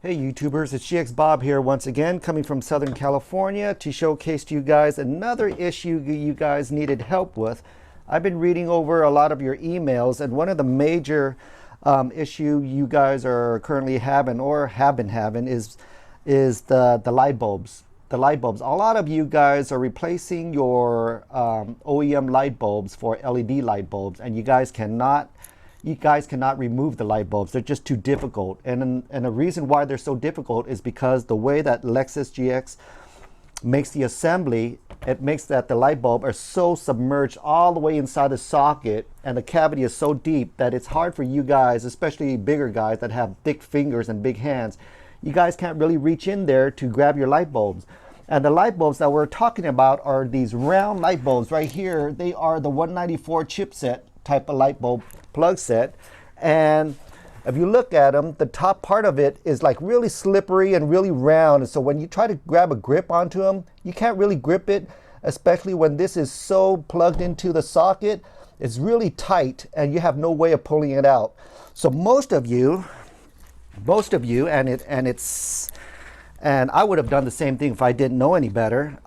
Hey YouTubers, it's GXBOB here once again, coming from Southern California to showcase to you guys another issue you guys needed help with. I've been reading over a lot of your emails, and one of the major issue you guys are currently having or have been having is the light bulbs. The light bulbs. A lot of you guys are replacing your OEM light bulbs for LED light bulbs, and you guys cannot remove the light bulbs. They're just too difficult. And the reason why they're so difficult is because the way that Lexus GX makes the assembly, it makes that the light bulb are so submerged all the way inside the socket, and the cavity is so deep that it's hard for you guys, especially bigger guys that have thick fingers and big hands. You guys can't really reach in there to grab your light bulbs. And the light bulbs that we're talking about are these round light bulbs right here. They are the 194 chipset type of light bulb plug set, and if you look at them, the top part of it is like really slippery and really round, and so when you try to grab a grip onto them, you can't really grip it, especially when this is so plugged into the socket. It's really tight and you have no way of pulling it out. So most of you, and I would have done the same thing if I didn't know any better,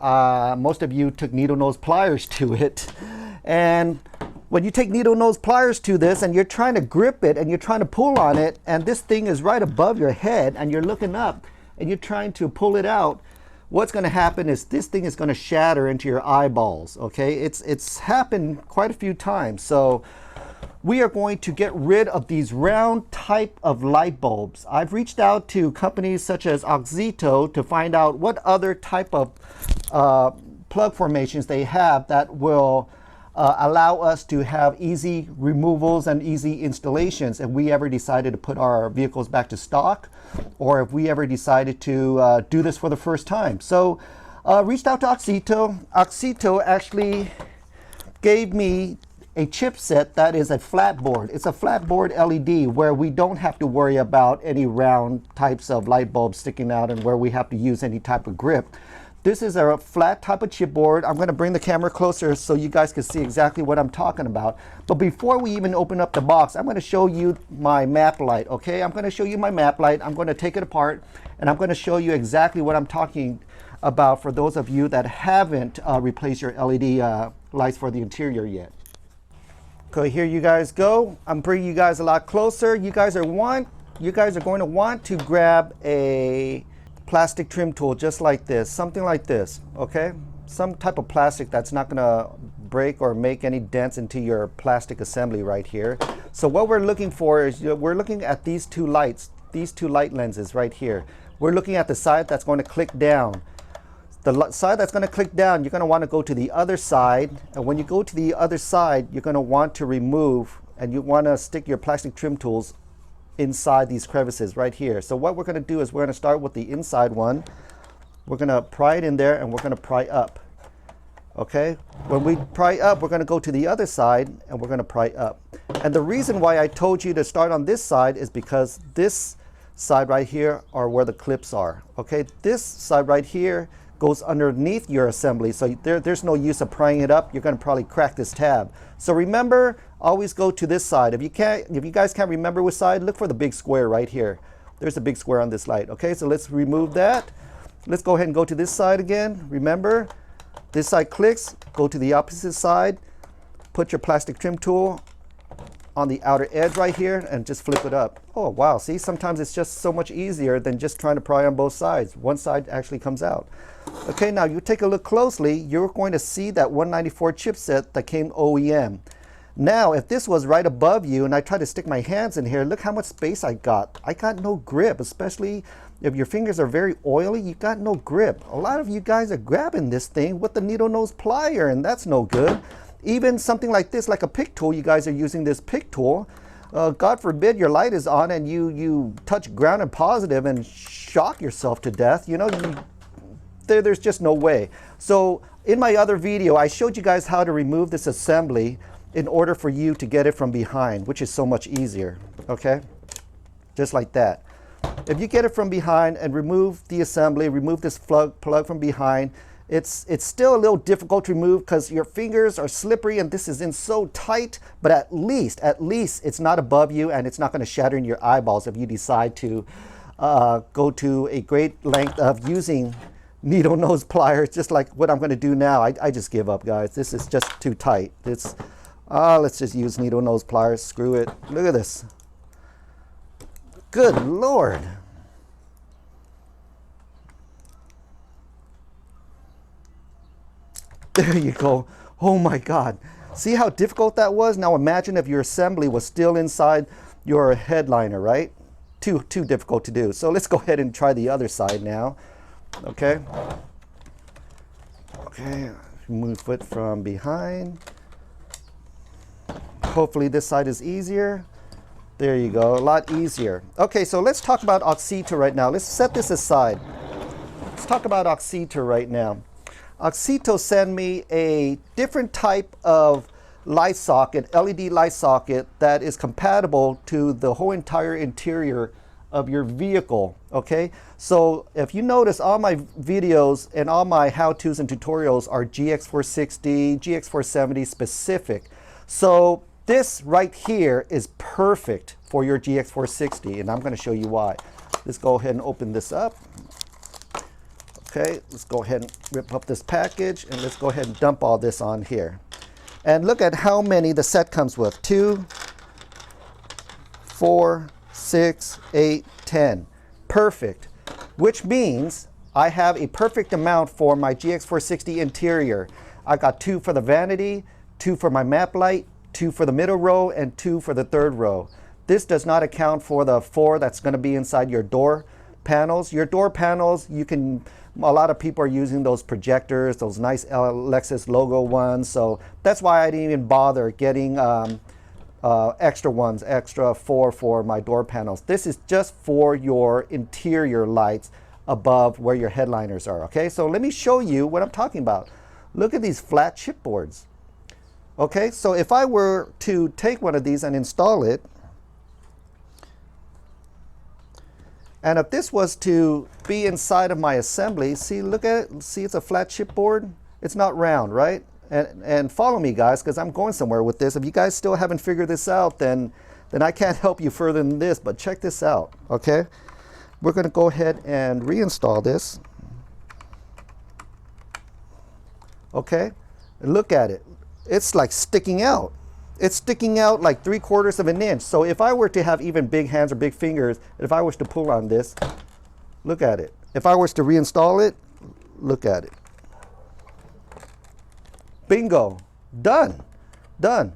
most of you took needle nose pliers to it. And when you take needle nose pliers to this and you're trying to grip it and you're trying to pull on it, and this thing is right above your head and you're looking up and you're trying to pull it out, what's going to happen is this thing is going to shatter into your eyeballs. Okay, it's happened quite a few times. So we are going to get rid of these round type of light bulbs. I've reached out to companies such as Oxito to find out what other type of plug formations they have that will allow us to have easy removals and easy installations if we ever decided to put our vehicles back to stock, or if we ever decided to do this for the first time. So reached out to Oxito. Oxito actually gave me a chipset that is a flat board. It's a flat board LED where we don't have to worry about any round types of light bulbs sticking out and where we have to use any type of grip. This is a flat type of chipboard. I'm going to bring the camera closer so you guys can see exactly what I'm talking about. But before we even open up the box, I'm going to show you my map light. Okay, I'm going to show you my map light. I'm going to take it apart and I'm going to show you exactly what I'm talking about for those of you that haven't replaced your LED lights for the interior yet. Okay, here you guys go. I'm bringing you guys a lot closer. You guys are going to want to grab a plastic trim tool just like this, something like this, okay? Some type of plastic that's not gonna break or make any dents into your plastic assembly right here. So what we're looking for is, we're looking at these two light lenses right here. We're looking at the side that's going to click down. The side that's going to click down, you're going to want to go to the other side, and when you go to the other side, you're going to want to remove, and you want to stick your plastic trim tools inside these crevices right here. So what we're going to do is we're going to start with the inside one. We're going to pry it in there and we're going to pry up. Okay, when we pry up, we're going to go to the other side and we're going to pry up. And the reason why I told you to start on this side is because this side right here are where the clips are. Okay, this side right here goes underneath your assembly, so there's no use of prying it up. You're going to probably crack this tab. So remember, always go to this side. If you guys can't remember which side, look for the big square right here. There's a big square on this light. Okay, so let's remove that. Let's go ahead and go to this side again. Remember, this side clicks, go to the opposite side, put your plastic trim tool on the outer edge right here and just flip it up. Oh wow, see, sometimes it's just so much easier than just trying to pry on both sides. One side actually comes out. Okay, now you take a look closely, you're going to see that 194 chipset that came OEM. Now, if this was right above you and I try to stick my hands in here, look how much space I got. I got no grip, especially if your fingers are very oily, you got no grip. A lot of you guys are grabbing this thing with the needle nose plier, and that's no good. Even something like this, like a pick tool, you guys are using this pick tool. God forbid your light is on and you touch ground and positive and shock yourself to death. You know, there's just no way. So in my other video, I showed you guys how to remove this assembly in order for you to get it from behind, which is so much easier, okay? Just like that. If you get it from behind and remove the assembly, remove this plug from behind, it's still a little difficult to remove because your fingers are slippery and this is in so tight, but at least it's not above you and it's not going to shatter in your eyeballs if you decide to go to a great length of using needle nose pliers, just like what I'm going to do now. I just give up, guys. This is just too tight. Let's just use needle nose pliers. Screw it. Look at this. Good Lord. There you go. Oh my God. See how difficult that was? Now imagine if your assembly was still inside your headliner, right? Too difficult to do. So let's go ahead and try the other side now. Okay. Okay. Move it from behind. Hopefully this side is easier. There you go. A lot easier. Okay, so let's talk about Oxito right now. Let's set this aside. Let's talk about Oxito right now. Oxito sent me a different type of light socket, LED light socket, that is compatible to the whole entire interior of your vehicle. Okay, so if you notice, all my videos and all my how-tos and tutorials are GX460, GX470 specific. So this right here is perfect for your GX460, and I'm going to show you why. Let's go ahead and open this up. Okay, let's go ahead and rip up this package, and let's go ahead and dump all this on here. And look at how many the set comes with. 2, 4, 6, 8, 10. Perfect. Which means I have a perfect amount for my GX460 interior. I got 2 for the vanity, 2 for my map light, 2 for the middle row, and 2 for the third row. This does not account for the 4 that's going to be inside your door panels. Your door panels, a lot of people are using those projectors, those nice Lexus logo ones. So that's why I didn't even bother getting extra ones, extra 4 for my door panels. This is just for your interior lights above where your headliners are. Okay, so let me show you what I'm talking about. Look at these flat chipboards. Okay, so if I were to take one of these and install it, and if this was to be inside of my assembly, see, look at it, see, it's a flat chipboard. It's not round, right? And follow me, guys, because I'm going somewhere with this. If you guys still haven't figured this out, then I can't help you further than this, but check this out, okay? We're gonna go ahead and reinstall this. Okay, and look at it. It's like sticking out. It's sticking out like 3/4 of an inch. So if I were to have even big hands or big fingers, if I was to pull on this, look at it. If I was to reinstall it, look at it. Bingo, done, done.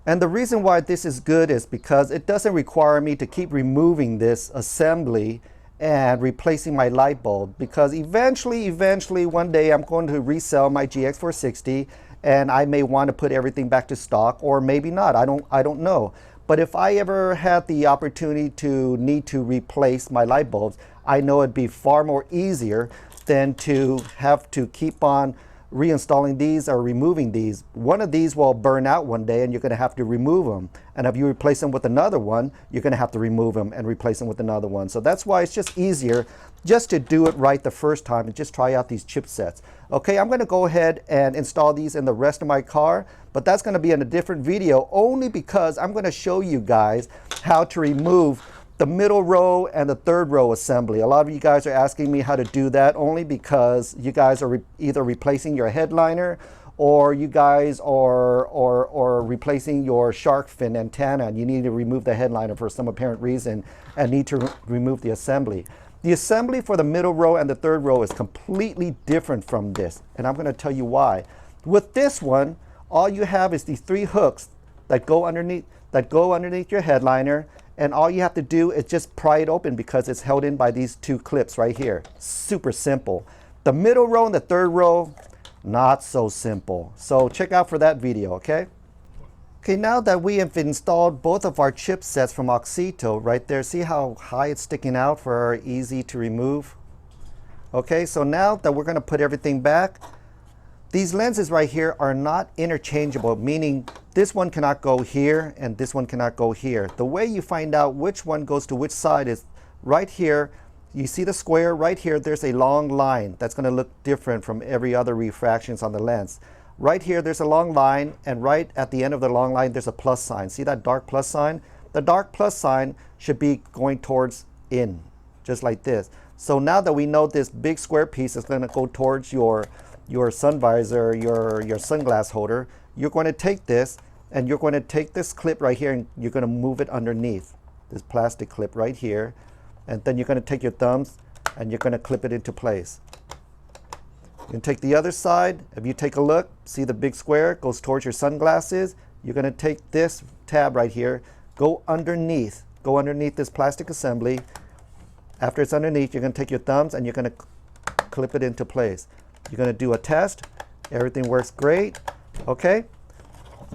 And the reason why this is good is because it doesn't require me to keep removing this assembly and replacing my light bulb, because eventually one day I'm going to resell my GX460, and I may want to put everything back to stock, or maybe not. I don't know. But if I ever had the opportunity to need to replace my light bulbs, I know it'd be far more easier than to have to keep on reinstalling these or removing these. One of these will burn out one day, and you're going to have to remove them. And if you replace them with another one, you're going to have to remove them and replace them with another one. So that's why it's just easier just to do it right the first time and just try out these chipsets. Okay, I'm going to go ahead and install these in the rest of my car, but that's going to be in a different video, only because I'm going to show you guys how to remove the middle row and the third row assembly. A lot of you guys are asking me how to do that, only because you guys are either replacing your headliner, or you guys are replacing your shark fin antenna, and you need to remove the headliner for some apparent reason and need to remove the assembly. The assembly for the middle row and the third row is completely different from this, and I'm going to tell you why. With this one, all you have is these 3 hooks that go underneath your headliner, and all you have to do is just pry it open because it's held in by these 2 clips right here. Super simple. The middle row and the third row, not so simple. So check out for that video, okay? Okay, now that we have installed both of our chipsets from Oxito right there, see how high it's sticking out for easy to remove? Okay, so now that we're going to put everything back, these lenses right here are not interchangeable, meaning this one cannot go here and this one cannot go here. The way you find out which one goes to which side is right here. You see the square right here, there's a long line that's going to look different from every other refractions on the lens. Right here there's a long line, and right at the end of the long line there's a plus sign. See that dark plus sign? The dark plus sign should be going towards in, just like this. So now that we know this big square piece is going to go towards your sun visor, your sunglass holder, you're going to take this and you're going to take this clip right here and you're going to move it underneath this plastic clip right here. And then you're going to take your thumbs and you're going to clip it into place. You can take the other side. If you take a look, see the big square goes towards your sunglasses. You're going to take this tab right here, go underneath this plastic assembly. After it's underneath, you're going to take your thumbs and you're going to clip it into place. You're going to do a test. Everything works great. Okay.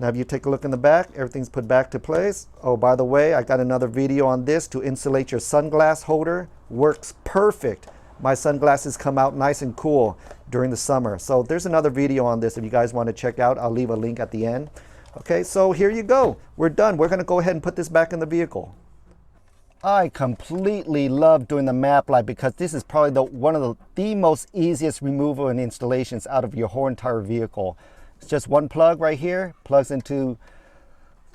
Now if you take a look in the back, everything's put back to place. Oh, by the way, I got another video on this to insulate your sunglass holder. Works perfect. My sunglasses come out nice and cool during the summer. So there's another video on this if you guys want to check out. I'll leave a link at the end. Okay, so here you go. We're done. We're going to go ahead and put this back in the vehicle. I completely love doing the map light because this is probably one of the most easiest removal and installations out of your whole entire vehicle. It's just one plug right here, plugs into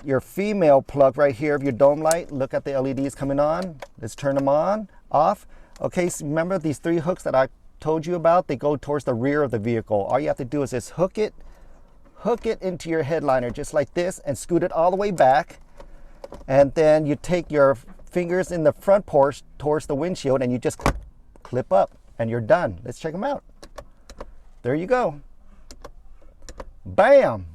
your female plug right here of your dome light. Look at the LEDs coming on. Let's turn them on, off. Okay, so remember these 3 hooks that I told you about? They go towards the rear of the vehicle. All you have to do is just hook it into your headliner just like this and scoot it all the way back. And then you take your fingers in the front porch towards the windshield and you just clip up and you're done. Let's check them out. There you go. Bam!